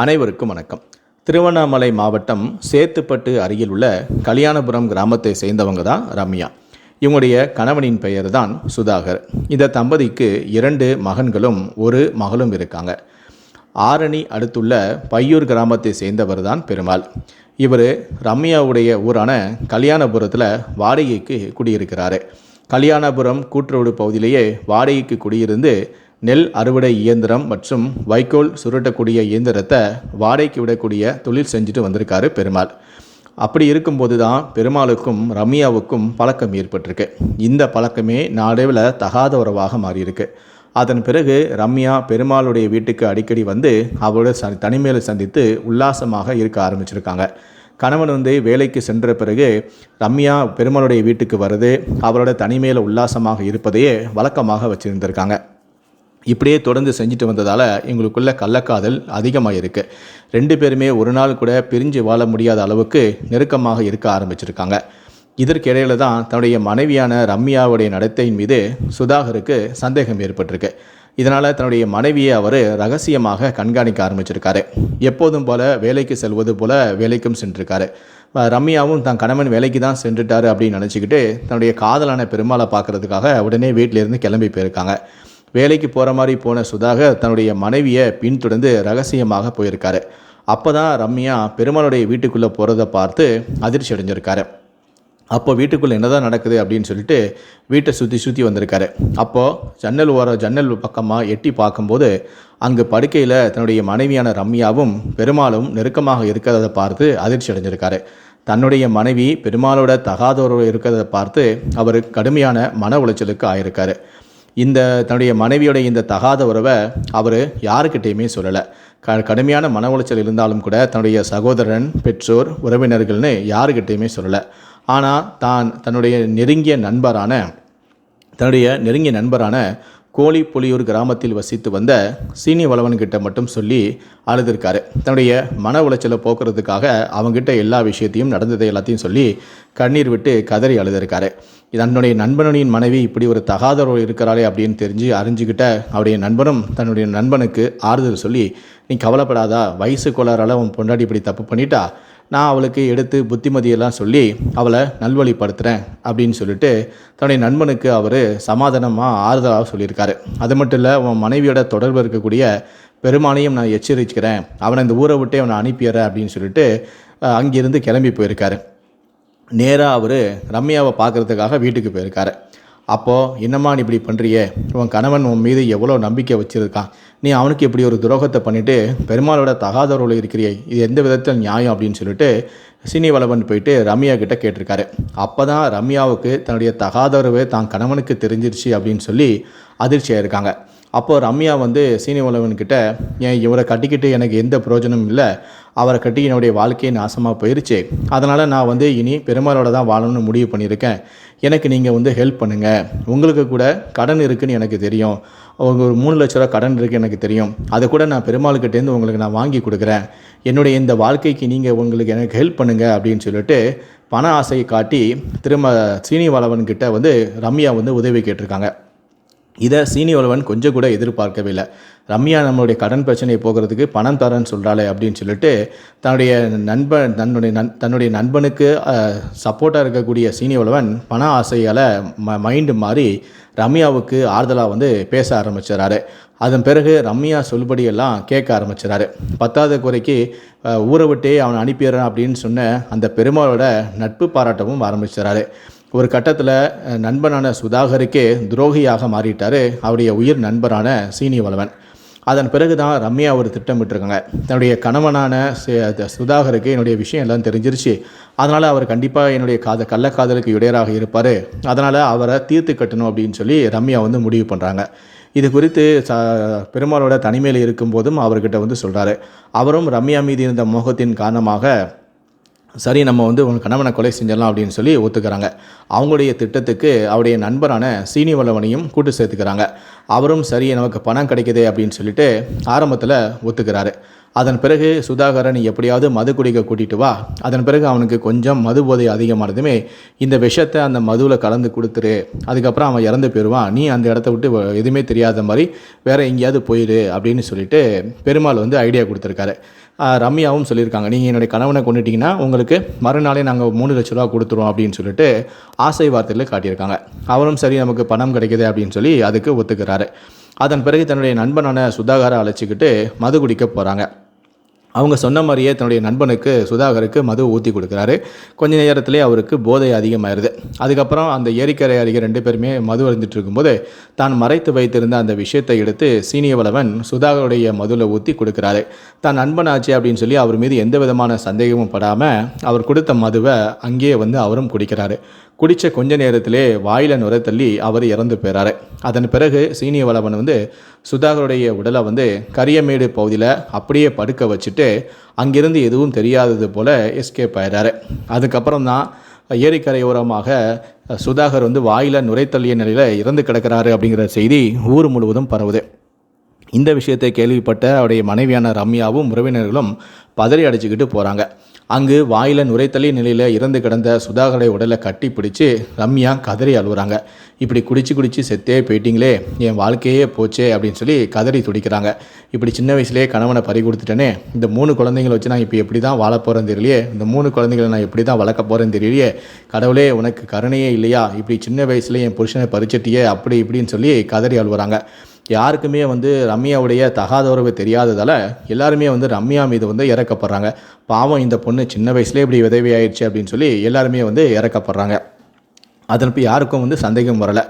அனைவருக்கும் வணக்கம். திருவண்ணாமலை மாவட்டம் சேத்துப்பட்டு அருகில் உள்ள கல்யாணபுரம் கிராமத்தை சேர்ந்தவங்க தான் ரம்யா. இவங்களுடைய கணவனின் பெயர் தான் சுதாகர். இந்த தம்பதிக்கு 2 மகன்களும் 1 மகளும் இருக்காங்க. ஆரணி அடுத்துள்ள பையூர் கிராமத்தை சேர்ந்தவர் தான் பெருமாள். இவர் ரம்யாவுடைய ஊரான கல்யாணபுரத்தில் வாடகைக்கு குடியிருக்கிறாரு. கல்யாணபுரம் கூட்டுரோடு பகுதியிலேயே வாடகைக்கு குடியிருந்து நெல் அறுவடை இயந்திரம் மற்றும் வைக்கோல் சுருட்டக்கூடிய இயந்திரத்தை வாடகைக்கு விடக்கூடிய தொழில் செஞ்சுட்டு வந்திருக்காரு பெருமாள். அப்படி இருக்கும்போது தான் பெருமாளுக்கும் ரம்யாவுக்கும் பழக்கம் ஏற்பட்டிருக்கு. இந்த பழக்கமே நாளடைவில் தகாத உறவாக மாறியிருக்கு. அதன் பிறகு ரம்யா பெருமாளுடைய வீட்டுக்கு அடிக்கடி வந்து அவரோட தனிமையில் சந்தித்து உல்லாசமாக இருக்க ஆரம்பிச்சிருக்காங்க. கணவன் வேலைக்கு சென்ற பிறகு ரம்யா பெருமாளுடைய வீட்டுக்கு வருது, அவரோட தனிமையில் உல்லாசமாக இருப்பதையே வழக்கமாக வச்சுருந்துருக்காங்க. இப்படியே தொடர்ந்து செஞ்சுட்டு வந்ததால் எங்களுக்குள்ள கள்ளக்காதல் அதிகமாக இருக்குது. 2 பேருமே ஒரு நாள் கூட பிரிஞ்சு வாழ முடியாத அளவுக்கு நெருக்கமாக இருக்க ஆரம்பிச்சிருக்காங்க. இதற்கிடையில் தான் தன்னுடைய மனைவியான ரம்யாவுடைய நடத்தையின் மீது சுதாகருக்கு சந்தேகம் ஏற்பட்டிருக்கு. இதனால் தன்னுடைய மனைவியை அவர் ரகசியமாக கண்காணிக்க ஆரம்பிச்சிருக்காரு. எப்போதும் போல் வேலைக்கு செல்வது போல் வேலைக்கும் சென்றிருக்காரு. ரம்யாவும் தன் கணவன் வேலைக்கு தான் சென்றுட்டார் அப்படின்னு நினச்சிக்கிட்டு தன்னுடைய காதலான பெருமாளை பார்க்குறதுக்காக உடனே வீட்டிலேருந்து கிளம்பி போயிருக்காங்க. வேலைக்கு போகிற மாதிரி போன சுதாகர் தன்னுடைய மனைவியை பின்தொடர்ந்து ரகசியமாக போயிருக்காரு. அப்போ தான் ரம்யா பெருமாளுடைய வீட்டுக்குள்ளே போகிறத பார்த்து அதிர்ச்சி அடைஞ்சிருக்காரு. அப்போ வீட்டுக்குள்ளே என்னதான் நடக்குது அப்படின்னு சொல்லிட்டு வீட்டை சுற்றி வந்திருக்காரு. அப்போது ஜன்னல் பக்கமாக எட்டி பார்க்கும்போது அங்கு படுக்கையில் தன்னுடைய மனைவியான ரம்யாவும் பெருமாளும் நெருக்கமாக இருக்கிறத பார்த்து அதிர்ச்சி அடைஞ்சிருக்காரு. தன்னுடைய மனைவி பெருமாளோட தகாதோர் இருக்கிறத பார்த்து அவர் கடுமையான மன உளைச்சலுக்கு ஆயிருக்காரு. தன்னுடைய மனைவியோட இந்த தகாத உறவை அவர் யாருக்கிட்டையுமே சொல்லலை. கடுமையான மன உளைச்சல் இருந்தாலும் கூட தன்னுடைய சகோதரன், பெற்றோர், உறவினர்கள்னு யாருக்கிட்டையுமே சொல்லலை. ஆனால் தன்னுடைய நெருங்கிய நண்பரான கோழிப்புலியூர் கிராமத்தில் வசித்து வந்த சீனிவளவன்கிட்ட மட்டும் சொல்லி அழுதுருக்காரு. தன்னுடைய மன உளைச்சலை போக்குறதுக்காக அவங்ககிட்ட எல்லா விஷயத்தையும் நடந்ததை எல்லாத்தையும் சொல்லி கண்ணீர் விட்டு கதறி அழுதுருக்காரு. தன்னுடைய நண்பனின் மனைவி இப்படி ஒரு தகாதவர் இருக்கிறாளே அப்படின்னு அறிஞ்சுக்கிட்ட அவருடைய நண்பனும் தன்னுடைய நண்பனுக்கு ஆறுதல் சொல்லி, நீ கவலைப்படாதா, வயசு கோளாறால் உன் பொண்டாட்டி இப்படி தப்பு பண்ணிட்டா, நான் அவளுக்கு எடுத்து புத்திமதியெல்லாம் சொல்லி அவளை நல்வழிப்படுத்துகிறேன் அப்படின்னு சொல்லிட்டு தன்னுடைய நண்பனுக்கு அவர் சமாதானமாக ஆறுதலாக சொல்லியிருக்காரு. அது மட்டும் இல்லை, அவன் மனைவியோட தொடர்பு இருக்கக்கூடிய பெருமானையும் நான் எச்சரிக்கிறேன், அவனை இந்த ஊரை விட்டே அவனை அனுப்பிடுறேன் அப்படின்னு சொல்லிட்டு அங்கிருந்து கிளம்பி போயிருக்காரு. நேராக அவர் ரம்யாவை பார்க்குறதுக்காக வீட்டுக்கு போயிருக்காரு. அப்போது, என்னம்மா நீ இப்படி பண்ணுறியே, உன் கணவன் உன் மீது எவ்வளோ நம்பிக்கை வச்சுருக்கான், நீ அவனுக்கு இப்படி ஒரு துரோகத்தை பண்ணிவிட்டு பெருமாளோட தகாதரோடு இருக்கிறியே, இது எந்த விதத்தில் நியாயம் அப்படின்னு சொல்லிட்டு சீனிவளவன் போயிட்டு ரம்யா கிட்ட கேட்டிருக்காரு. அப்போ தான் ரம்யாவுக்கு தன்னுடைய தகாதரவே தான் கணவனுக்கு தெரிஞ்சிருச்சு அப்படின்னு சொல்லி அதிர்ச்சியாக இருக்காங்க. அப்போது ரம்யா சீனிவளவன்கிட்ட, ஏன் இவரை கட்டிக்கிட்டு எனக்கு எந்த பிரயோஜனமும் இல்லை, அவரை கட்டி என்னுடைய வாழ்க்கையை நாசமாக போயிடுச்சு, அதனால் நான் இனி பெருமாளோட தான் வாழணும்னு முடிவு பண்ணியிருக்கேன், எனக்கு நீங்கள் ஹெல்ப் பண்ணுங்கள், உங்களுக்கு கூட கடன் இருக்குதுன்னு எனக்கு தெரியும், ஒரு 3 லட்ச ரூபா கடன் இருக்குது எனக்கு தெரியும், அதை கூட நான் பெருமாள்கிட்டேருந்து உங்களுக்கு நான் வாங்கி கொடுக்குறேன், என்னுடைய இந்த வாழ்க்கைக்கு நீங்கள் எனக்கு ஹெல்ப் பண்ணுங்கள் அப்படின்னு சொல்லிட்டு பண ஆசையை காட்டி திரும்ப சீனிவளவன்கிட்ட ரம்யா உதவி கேட்டிருக்காங்க. இதை சீனிவளவன் கொஞ்சம் கூட எதிர்பார்க்கவே இல்லை. ரம்யா நம்மளுடைய கடன் பிரச்சனையை போகிறதுக்கு பணம் தரேன்னு சொல்கிறாளே அப்படின்னு சொல்லிட்டு தன்னுடைய நண்பனுக்கு சப்போர்ட்டாக இருக்கக்கூடிய சீனிவளவன் பண ஆசையால் மைண்டு மாறி ரம்யாவுக்கு ஆறுதலாக பேச ஆரம்பிச்சிடறாரு. அதன் பிறகு ரம்யா சொல்படியெல்லாம் கேட்க ஆரம்பிச்சிடறாரு. 10வது குறைக்கு ஊரை விட்டே அவனை அனுப்பிடுறான் அப்படின்னு சொன்ன அந்த பெருமாளோட நட்பு பாராட்டவும் ஆரம்பிச்சிடறாரு. ஒரு கட்டத்தில் நண்பனான சுதாகருக்கே துரோகியாக மாறிட்டார் அவருடைய உயிர் நண்பரான சீனிவளவன். அதன் பிறகு தான் ரம்யா ஒரு திட்டமிட்டிருக்காங்க. தன்னுடைய கணவனான சுதாகருக்கு என்னுடைய விஷயம் எல்லாம் தெரிஞ்சிருச்சு, அதனால் அவர் கண்டிப்பாக என்னுடைய கள்ளக்காதலுக்கு இடையராக இருப்பார், அதனால் அவரை தீர்த்து கட்டணும் அப்படின்னு சொல்லி ரம்யா முடிவு பண்ணுறாங்க. இது குறித்து பெருமாளோட தனிமையில் இருக்கும்போதும் அவர்கிட்ட சொல்கிறாரு. அவரும் ரம்யா மீது இருந்த மோகத்தின் காரணமாக சரி, நம்ம உன் கணவனை கொலை செஞ்சிடலாம் அப்படின்னு சொல்லி ஒத்துக்கிறாங்க. அவங்களுடைய திட்டத்துக்கு அவருடைய நண்பரான சீனிவளவனையும் கூட்டு சேர்த்துக்கிறாங்க. அவரும் சரி நமக்கு பணம் கிடைக்குதே அப்படின்னு சொல்லிட்டு ஆரம்பத்தில் ஒத்துக்கிறாரு. அதன் பிறகு சுதாகரை நீ எப்படியாவது மது குடிக்க கூட்டிகிட்டு வா, அதன் பிறகு அவனுக்கு கொஞ்சம் மது போதை அதிகமானதுமே இந்த விஷத்தை அந்த மதுவில் கலந்து கொடுத்துரு, அதுக்கப்புறம் அவன் இறந்து போயிடுவான், நீ அந்த இடத்த விட்டு எதுவுமே தெரியாத மாதிரி வேறு எங்கேயாவது போயிடு அப்படின்னு சொல்லிட்டு பெருமாள் வந்து ஐடியா கொடுத்துருக்காரு. ரம்யாவும் சொல்லியிருக்காங்க, நீங்கள் என்னுடைய கணவனை கொண்டுட்டிங்கன்னா உங்களுக்கு மறுநாளே நாங்கள் 3 லட்ச ரூபா கொடுத்துருவோம் அப்படின்னு சொல்லிட்டு ஆசை வார்த்தையில் காட்டியிருக்காங்க. அவரும் சரி நமக்கு பணம் கிடைக்குது அப்படின்னு சொல்லி அதுக்கு ஒத்துக்கிறாரு. அதன் பிறகு தன்னுடைய நண்பனான சுதாகரை அழைச்சிக்கிட்டு மது குடிக்க போகிறாங்க. அவங்க சொன்ன மாதிரியே தன்னுடைய நண்பனுக்கு சுதாகருக்கு மது ஊற்றி கொடுக்குறாரு. கொஞ்ச நேரத்திலே அவருக்கு போதை அதிகமாகிடுது. அதுக்கப்புறம் அந்த ஏரிக்கரை அருகே 2 பேருமே மது அருந்திட்டு இருக்கும்போது தான் மறைத்து வைத்திருந்த அந்த விஷயத்தை எடுத்து சீனியவளவன் சுதாகருடைய மதுவில் ஊற்றி கொடுக்குறாரு. தான் நண்பனாச்சு அப்படின்னு சொல்லி அவர் மீது எந்த விதமான சந்தேகமும் படாமல் அவர் கொடுத்த மதுவை அங்கேயே வந்து அவரும் குடிக்கிறாரு. குடித்த கொஞ்ச நேரத்திலே வாயில் நுரை தள்ளி அவர் இறந்து போயிறாரு. அதன் பிறகு சீனியவளவன் வந்து சுதாகருடைய உடலை வந்து கரியமேடு பகுதியில் அப்படியே படுக்க வச்சுட்டு அங்கிருந்து எதுவும் தெரியாதது போல் எஸ்கேப் ஆயிடுறாரு. அதுக்கப்புறம் தான் ஏரிக்கரையோரமாக சுதாகர் வந்து வாயில் நுரை தள்ளிய நிலையில் இறந்து கிடக்கிறாரு அப்படிங்கிற செய்தி ஊர் முழுவதும் பரவுது. இந்த விஷயத்தை கேள்விப்பட்ட அவருடைய மனைவியான ரம்யாவும் உறவினர்களும் பதறி அடிச்சுக்கிட்டு போகிறாங்க. அங்கு வாயில் நுரைத்தள்ளி நிலையில் இறந்து கிடந்த சுதாகருடைய உடலை கட்டி பிடிச்சி ரம்யா கதறி அழுகுறாங்க. இப்படி குடிச்சு செத்தே போயிட்டீங்களே, என் வாழ்க்கையே போச்சே அப்படின்னு சொல்லி கதறி துடிக்கிறாங்க. இப்படி சின்ன வயசுலேயே கணவனை பறி கொடுத்துட்டேனே, இந்த 3 குழந்தைங்களை வச்சு நான் இப்போ எப்படி தான் வாழ போகிறேன்னு தெரியலையே, இந்த 3 குழந்தைகளை நான் எப்படி தான் வளர்க்க போகிறேன்னு தெரியலையே, கடவுளே உனக்கு கருணையே இல்லையா, இப்படி சின்ன வயசுலேயே என் புருஷனை பறிச்சிட்டியே அப்படி இப்படின்னு சொல்லி கதறி அழுகுறாங்க. யாருக்குமே வந்து ரம்யாவுடைய தகாத உறவு தெரியாததால் எல்லாருமே வந்து ரம்யா மீது வந்து இறக்கப்படுறாங்க. பாவம் இந்த பொண்ணு சின்ன வயசுலேயே இப்படி உதவி ஆயிடுச்சு அப்படின்னு சொல்லி எல்லாருமே வந்து இறக்கப்படுறாங்க. அதற்கு யாருக்கும் வந்து சந்தேகம் வரலை.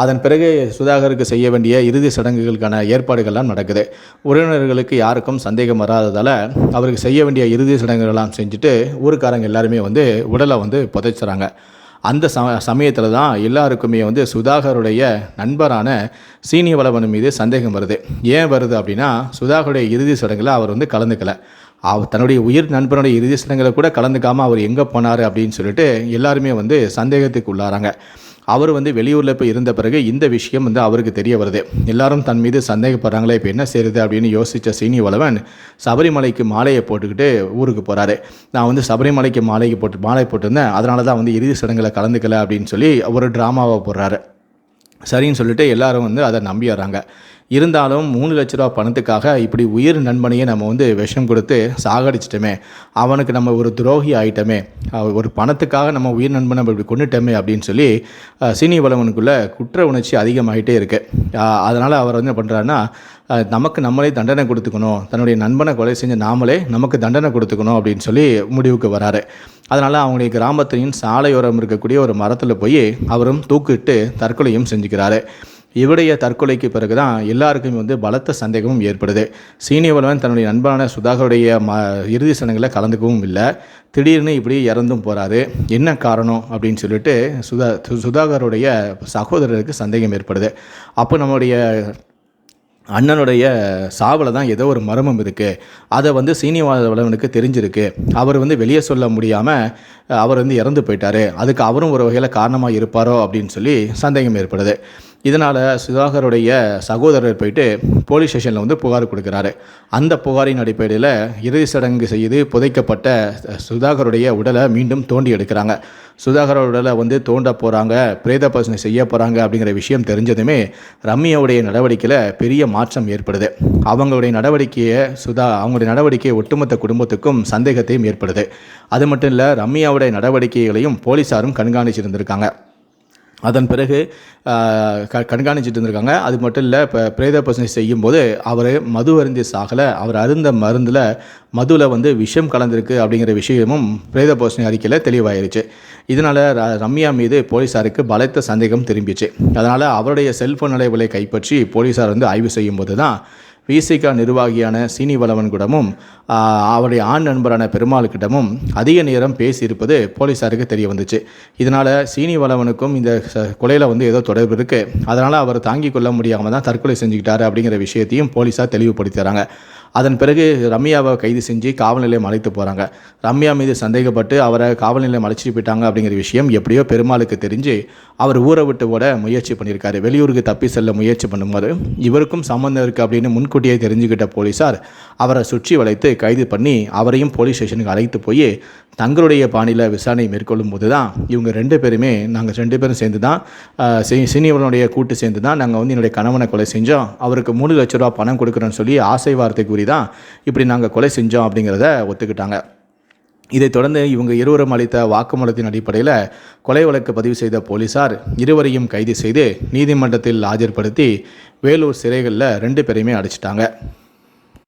அதன் பிறகு சுதாகருக்கு செய்ய வேண்டிய இறுதி சடங்குகளுக்கான ஏற்பாடுகள்லாம் நடக்குது. உறவினர்களுக்கு யாருக்கும் சந்தேகம் வராததால் அவருக்கு செய்ய வேண்டிய இறுதி சடங்குகள்லாம் செஞ்சுட்டு ஊருக்காரங்க எல்லாருமே வந்து உடலை வந்து புதைச்சிட்றாங்க. அந்த சமயத்தில் தான் எல்லாருக்குமே வந்து சுதாகருடைய நண்பரான சீனியவளவன் மீது சந்தேகம் வருது. ஏன் வருது அப்படின்னா, சுதாகருடைய இறுதி சடங்கில் அவர் வந்து கலந்துக்கலை. தன்னுடைய உயிர் நண்பனுடைய இறுதி சடங்கில் கூட கலந்துக்காமல் அவர் எங்கே போனார் அப்படின்னு சொல்லிட்டு எல்லாருமே வந்து சந்தேகத்துக்கு உள்ளாராங்க. அவர் வந்து வெளியூரில் போய் இருந்த பிறகு இந்த விஷயம் வந்து அவருக்கு தெரிய வருது. எல்லாரும் தன் மீது சந்தேகப்படுறாங்களே, இப்போ என்ன செய்யுது அப்படின்னு யோசித்த சீனியவளவன் சபரிமலைக்கு மாலையை போட்டுக்கிட்டு ஊருக்கு போகிறாரு. நான் வந்து சபரிமலைக்கு மாலை போட்டிருந்தேன், அதனால தான் வந்து இறுதி சடங்கில் கலந்துக்கலை அப்படின்னு சொல்லி ஒரு ட்ராமாவை போடுறாரு. சரின்னு சொல்லிட்டு எல்லாரும் வந்து அதை நம்பிடுறாங்க. இருந்தாலும் 3 லட்ச ரூபா பணத்துக்காக இப்படி உயிர் நண்பனையே நம்ம வந்து விஷம் கொடுத்து சாகடிச்சிட்டோமே, அவனுக்கு நம்ம ஒரு துரோகி ஆகிட்டோமே, ஒரு பணத்துக்காக நம்ம உயிர் நண்பனை இப்படி கொண்டுட்டோமே அப்படின்னு சொல்லி சீனியவளவனுக்குள்ளே குற்ற உணர்ச்சி அதிகமாகிட்டே இருக்குது. அதனால் அவர் வந்து என்ன பண்ணுறாருன்னா, நமக்கு நம்மளே தண்டனை கொடுத்துக்கணும், தன்னுடைய நண்பனை கொலை செஞ்ச நாமளே நமக்கு தண்டனை கொடுத்துக்கணும் அப்படின்னு சொல்லி முடிவுக்கு வராரு. அதனால் அவங்களுடைய கிராமத்தின் சாலையோரம் இருக்கக்கூடிய ஒரு மரத்தில் போய் அவரும் தூக்கிட்டு தற்கொலையும் செஞ்சுக்கிறாரு. இவருடைய தற்கொலைக்கு பிறகு தான் எல்லாருக்குமே வந்து பலத்த சந்தேகமும் ஏற்படுது. சீனியவளவன் தன்னுடைய நண்பரான சுதாகருடைய இறுதி சடங்கில் கலந்துக்கவும் இல்லை, திடீர்னு இப்படி இறந்தும் போகிறாரு. என்ன காரணம் அப்படின்னு சொல்லிட்டு சுதாகருடைய சகோதரருக்கு சந்தேகம் ஏற்படுது. அப்போ நம்முடைய அண்ணனுடைய சாவில் தான் ஏதோ ஒரு மர்மம் இருக்குது, அதை வந்து சீனியவளவனுக்கு தெரிஞ்சிருக்கு, அவர் வந்து வெளியே சொல்ல முடியாமல் அவர் வந்து இறந்து போயிட்டார், அதுக்கு அவரும் ஒரு வகையில் காரணமாக இருப்பாரோ அப்படின்னு சொல்லி சந்தேகம் ஏற்படுது. இதனால் சுதாகருடைய சகோதரர் போயிட்டு போலீஸ் ஸ்டேஷனில் வந்து புகார் கொடுக்குறாரு. அந்த புகாரின் அடிப்படையில் இறுதி சடங்கு செய்து புதைக்கப்பட்ட சுதாகருடைய உடலை மீண்டும் தோண்டி எடுக்கிறாங்க. சுதாகரோட உடலை வந்து தோண்ட போகிறாங்க, பிரேத பரிசோதனை செய்ய போகிறாங்க அப்படிங்கிற விஷயம் தெரிஞ்சதுமே ரம்யாவுடைய நடவடிக்கையில் பெரிய மாற்றம் ஏற்படுது. அவங்களுடைய நடவடிக்கையை ஒட்டுமொத்த குடும்பத்துக்கும் சந்தேகத்தையும் ஏற்படுது. அது மட்டும் இல்லை, ரம்யாவுடைய நடவடிக்கைகளையும் போலீஸாரும் கண்காணிச்சிருந்திருக்காங்க. அதன் பிறகு கண்காணிச்சிட்டு இருந்திருக்காங்க. அது மட்டும் இல்லை, இப்போ பிரேத பரிசோதனை செய்யும்போது அவர் மது அருந்தி சாகலை, அவர் அருந்த மருந்தில் மதுவில் வந்து விஷம் கலந்திருக்கு அப்படிங்கிற விஷயமும் பிரேத பரிசோதனை அறிக்கையில் தெளிவாயிருச்சு. இதனால் ரம்யா மீது போலீஸாருக்கு பலத்த சந்தேகம் திரும்பிச்சு. அதனால் அவருடைய செல்ஃபோன் அலைவுகளை கைப்பற்றி போலீஸார் வந்து ஆய்வு செய்யும்போது தான் விசிகா நிர்வாகியான சீனிவளவன் கூடமும் அவருடைய ஆண் நண்பரான பெருமாள்கிட்டமும் அதிக நேரம் பேசியிருப்பது போலீஸாருக்கு தெரிய வந்துச்சு. இதனால் சீனிவளவனுக்கும் இந்த கொலையில் வந்து ஏதோ தொடர்பு இருக்குது, அதனால் அவர் தாங்கி கொள்ள முடியாமல் தான் தற்கொலை செஞ்சுக்கிட்டாரு அப்படிங்கிற விஷயத்தையும் போலீஸார் தெளிவுபடுத்துகிறாங்க. அதன் பிறகு ரம்யாவை கைது செஞ்சு காவல் நிலையம் அழைத்து போகிறாங்க. ரம்யா மீது சந்தேகப்பட்டு அவரை காவல் நிலையம் அழைச்சிட்டு போயிட்டாங்க அப்படிங்கிற விஷயம் எப்படியோ பெருமாளுக்கு தெரிஞ்சு அவர் ஊரை விட்டு ஓட முயற்சி பண்ணியிருக்காரு. வெளியூருக்கு தப்பி செல்ல முயற்சி பண்ணும்போது இவருக்கும் சம்மந்தம் இருக்குது அப்படின்னு முன்கூட்டியே தெரிஞ்சுக்கிட்ட போலீஸார் அவரை சுற்றி வளைத்து கைது பண்ணி அவரையும் போலீஸ் ஸ்டேஷனுக்கு அழைத்து போய் தங்களுடைய பாணியில் விசாரணை மேற்கொள்ளும் போது தான் இவங்க 2 பேருமே நாங்கள் 2 பேரும் சேர்ந்து தான் சீனியவனுடைய கூட்டு சேர்ந்து தான் நாங்கள் வந்து என்னுடைய கணவனை கொலை செஞ்சோம், அவருக்கு 3 லட்ச ரூபா பணம் கொடுக்குறோன்னு சொல்லி ஆசை வார்த்தை கூறி தான் இப்படி நாங்கள் கொலை செஞ்சோம் அப்படிங்கிறத ஒத்துக்கிட்டாங்க. இதைத் தொடர்ந்து இவங்க இருவரும் அளித்த வாக்குமூலத்தின் அடிப்படையில் கொலை வழக்கு பதிவு செய்த போலீசார் இருவரையும் கைது செய்து நீதிமன்றத்தில் ஆஜர்படுத்தி வேலூர் சிறைகளில் 2 பேரையுமே அடைச்சிட்டாங்க.